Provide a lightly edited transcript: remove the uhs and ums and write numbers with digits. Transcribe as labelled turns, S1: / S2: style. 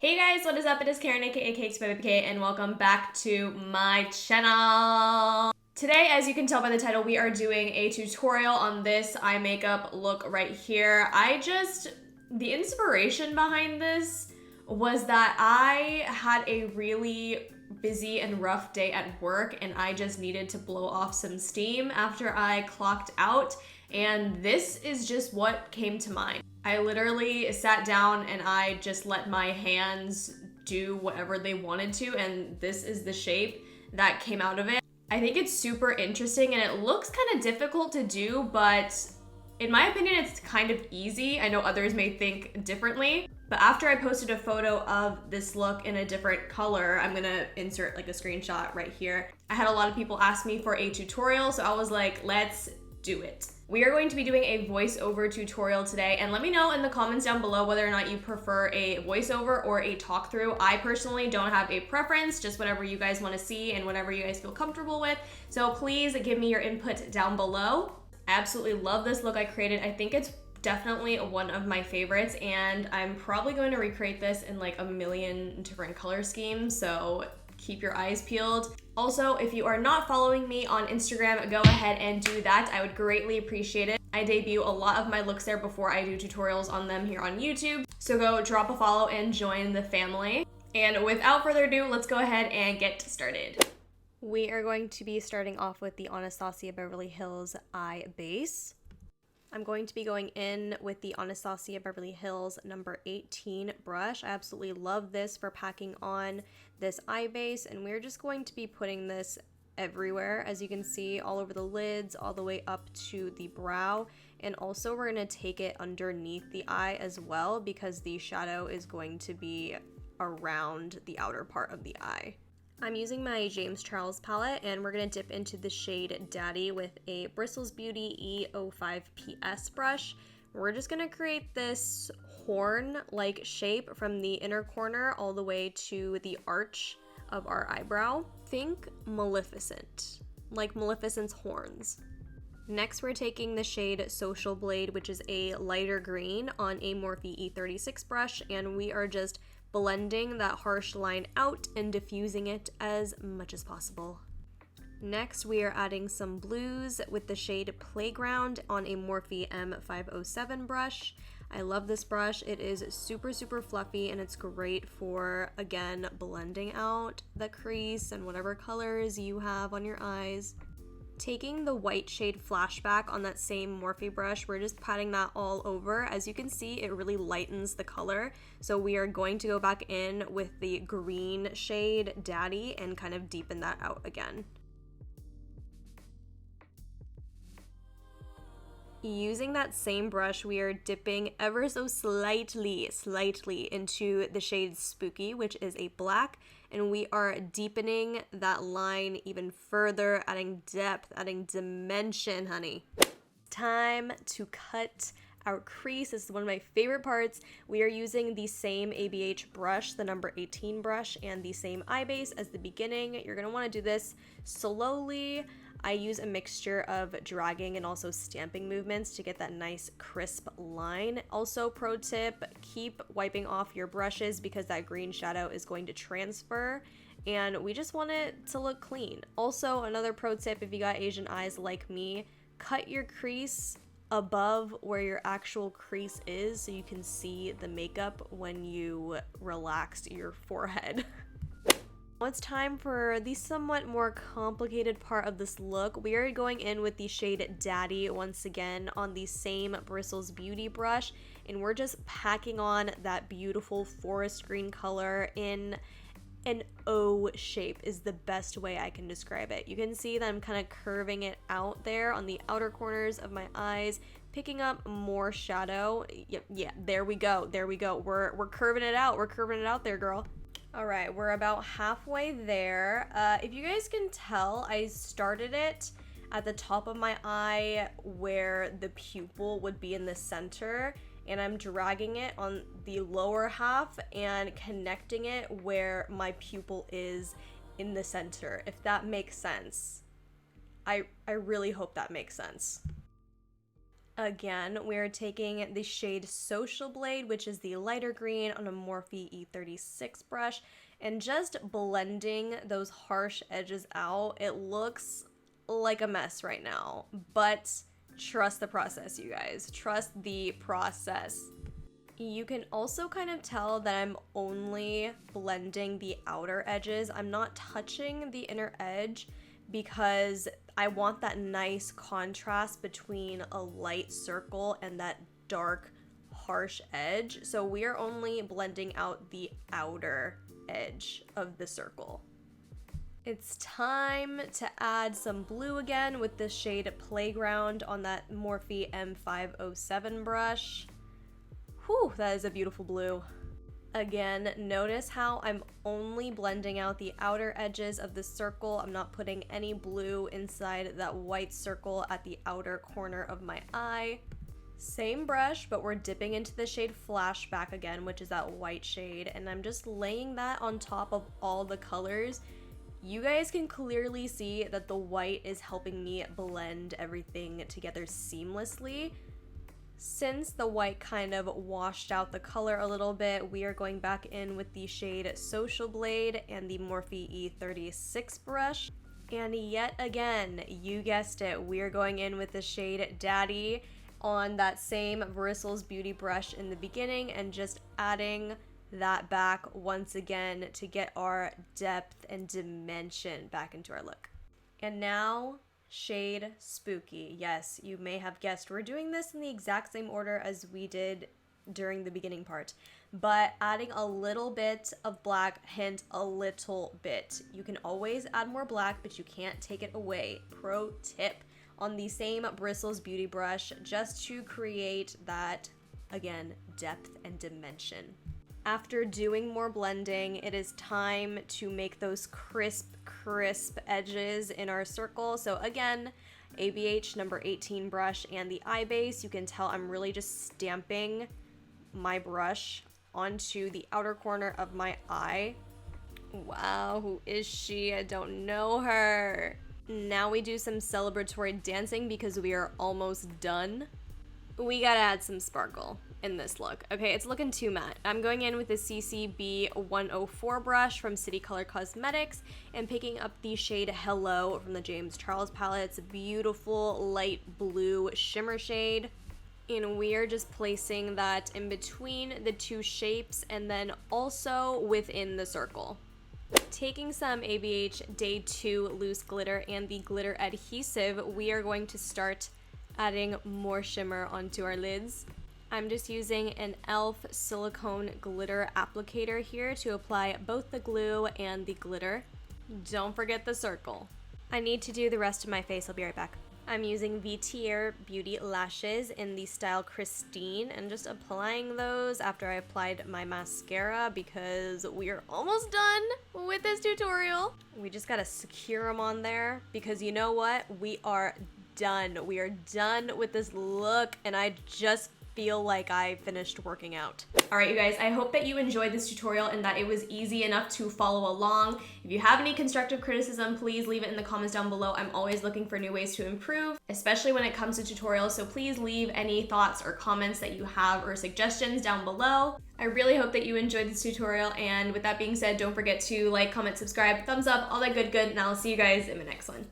S1: Hey guys, what is up? It is Karen, aka cakedbybabyk, and welcome back to my channel. Today, as you can tell by the title, we are doing a tutorial on this eye makeup look right here. The inspiration behind this was that I had a really busy and rough day at work and I just needed to blow off some steam after I clocked out, and this is just what came to mind. I literally sat down and I just let my hands do whatever they wanted to, and this is the shape that came out of it. I think it's super interesting and it looks kind of difficult to do, but in my opinion, it's kind of easy. I know others may think differently, but after I posted a photo of this look in a different color, I'm gonna insert like a screenshot right here. I had a lot of people ask me for a tutorial, so I was like, let's do it. We are going to be doing a voiceover tutorial today, and let me know in the comments down below whether or not you prefer a voiceover or a talk through. I personally don't have a preference, just whatever you guys want to see and whatever you guys feel comfortable with. So please give me your input down below. I absolutely love this look I created. I think it's definitely one of my favorites, and I'm probably going to recreate this in like a million different color schemes, so keep your eyes peeled. Also, if you are not following me on Instagram, go ahead and do that. I would greatly appreciate it. I debut a lot of my looks there before I do tutorials on them here on YouTube. So go drop a follow and join the family. And without further ado, let's go ahead and get started. We are going to be starting off with the Anastasia Beverly Hills eye base. I'm going to be going in with the Anastasia Beverly Hills number 18 brush. I absolutely love this for packing on this eye base, and we're just going to be putting this everywhere, as you can see, all over the lids, all the way up to the brow, and also we're going to take it underneath the eye as well, because the shadow is going to be around the outer part of the eye. I'm using my James Charles palette, and we're going to dip into the shade Daddy with a Bristles Beauty E05PS brush. We're just going to create this horn-like shape from the inner corner all the way to the arch of our eyebrow. Think Maleficent, like Maleficent's horns. Next, we're taking the shade Social Blade, which is a lighter green, on a Morphe E36 brush, and we are just blending that harsh line out and diffusing it as much as possible. Next, we are adding some blues with the shade Playground on a Morphe M507 brush. I love this brush. It is super fluffy, and it's great for, again, blending out the crease and whatever colors you have on your eyes. Taking the white shade Flashback on that same Morphe brush, we're just patting that all over. As you can see, it really lightens the color. So we are going to go back in with the green shade Daddy and kind of deepen that out again. Using that same brush, we are dipping ever so slightly into the shade Spooky, which is a black, and we are deepening that line even further, adding depth, adding dimension, honey. Time to cut our crease. This is one of my favorite parts. We are using the same ABH brush, the number 18 brush, and the same eye base as the beginning. You're going to want to do this slowly. I use a mixture of dragging and also stamping movements to get that nice crisp line. Also, pro tip, keep wiping off your brushes because that green shadow is going to transfer, and we just want it to look clean. Also, another pro tip, if you got Asian eyes like me, cut your crease above where your actual crease is so you can see the makeup when you relax your forehead. Now it's time for the somewhat more complicated part of this look. We are going in with the shade Daddy once again on the same Bristles Beauty brush, and we're just packing on that beautiful forest green color in an O shape is the best way I can describe it. You can see that I'm kind of curving it out there on the outer corners of my eyes, picking up more shadow. Yeah, there we go. We're curving it out. We're curving it out there, girl. All right, we're about halfway there. If you guys can tell, I started it at the top of my eye where the pupil would be in the center, and I'm dragging it on the lower half and connecting it where my pupil is in the center, if that makes sense. I really hope that makes sense. Again, we're taking the shade Social Blade, which is the lighter green, on a Morphe E36 brush, and just blending those harsh edges out. It looks like a mess right now, but trust the process, you guys. Trust the process. You can also kind of tell that I'm only blending the outer edges. I'm not touching the inner edge because I want that nice contrast between a light circle and that dark, harsh edge. So we are only blending out the outer edge of the circle. It's time to add some blue again with the shade Playground on that Morphe M507 brush. Whew, that is a beautiful blue. Again, notice how I'm only blending out the outer edges of the circle. I'm not putting any blue inside that white circle at the outer corner of my eye. Same brush, but we're dipping into the shade Flashback again, which is that white shade, and I'm just laying that on top of all the colors. You guys can clearly see that the white is helping me blend everything together seamlessly. Since the white kind of washed out the color a little bit, we are going back in with the shade Social Blade and the Morphe E36 brush. And yet again, you guessed it, we are going in with the shade Daddy on that same Bristles beauty brush in the beginning and just adding that back once again to get our depth and dimension back into our look. And now, shade Spooky. Yes, you may have guessed we're doing this in the exact same order as we did during the beginning part, but adding a little bit of black, hint a little bit. You can always add more black, but you can't take it away. Pro tip, on the same Bristles beauty brush, just to create that, again, depth and dimension. After doing more blending, it is time to make those crisp edges in our circle. So again, ABH number 18 brush and the eye base. You can tell I'm really just stamping my brush onto the outer corner of my eye. Wow, who is she? I don't know her. Now we do some celebratory dancing because we are almost done. We gotta add some sparkle in this look. Okay, it's looking too matte. I'm going in with the CCB 104 brush from City Color Cosmetics and picking up the shade Hello from the James Charles palette. It's a beautiful light blue shimmer shade. And we are just placing that in between the two shapes and then also within the circle. Taking some ABH Day 2 loose glitter and the glitter adhesive, we are going to start adding more shimmer onto our lids. I'm just using an e.l.f. silicone glitter applicator here to apply both the glue and the glitter. Don't forget the circle. I need to do the rest of my face. I'll be right back. I'm using Vitier Beauty Lashes in the style Christine and just applying those after I applied my mascara because we are almost done with this tutorial. We just gotta secure them on there because you know what? We are done. We are done with this look and I just feel like I finished working out. All right, you guys, I hope that you enjoyed this tutorial and that it was easy enough to follow along. If you have any constructive criticism, please leave it in the comments down below. I'm always looking for new ways to improve, especially when it comes to tutorials, so please leave any thoughts or comments that you have or suggestions down below. I really hope that you enjoyed this tutorial, and with that being said, don't forget to like, comment, subscribe, thumbs up, all that good, and I'll see you guys in the next one.